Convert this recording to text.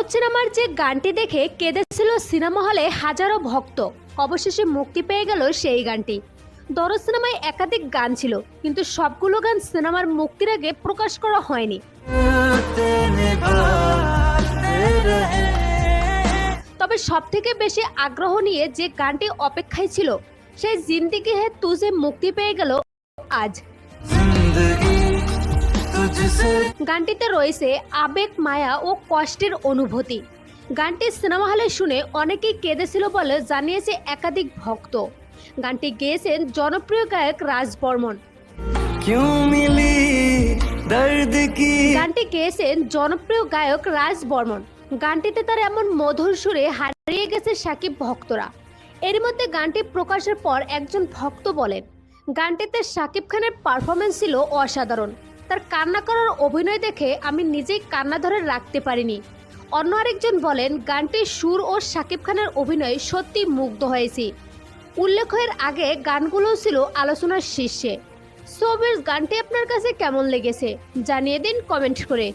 দরদ সিনেমার যে গানটি দেখে কেঁদেছিল সিনেমা হলে হাজারো ভক্ত, অবশেষে মুক্তি পেয়ে গেল সেই গানটি। দরদ সিনেমায় একাধিক গান ছিল, কিন্তু সবগুলো গান সিনেমার মুক্তির আগে প্রকাশ করা হয়নি। তবে সবথেকে বেশি আগ্রহ নিয়ে যে গানটি অপেক্ষায় ছিল, সেই জিন্দেগি হে তুজে মুক্তি পেয়ে গেল আজ। গানটিতে রয়েছে আবেগ, মায়া ও কষ্টের অনুভূতি। গানটি সিনেমা হলে শুনে অনেকেই কেঁদেছিল বলে জানিয়েছে একাধিক ভক্ত। গানটি গেয়েছেন জনপ্রিয় গায়ক রাজ বর্মন। গানটি গেয়েছেন জনপ্রিয় গায়ক রাজ বর্মন। গানটিতে তার এমন মধুর সুরে হারিয়ে গেছে সাকিব ভক্তরা। এর মধ্যে গানটি প্রকাশের পর একজন ভক্ত বলেন, গানটিতে সাকিব খানের পারফরমেন্স ছিল অসাধারণ। তার কান্না করার অভিনয় দেখে আমি নিজেই কান্না ধরে রাখতে পারিনি। অন্য আরেকজন বলেন, গানটির সুর ও সাকিব খানের অভিনয় সত্যি মুগ্ধ হয়েছি। উল্লেখ্য, এর আগে গানগুলো ছিল আলোচনার শীর্ষে। সো গানটি আপনার কাছে কেমন লেগেছে জানিয়ে দিন কমেন্ট করে।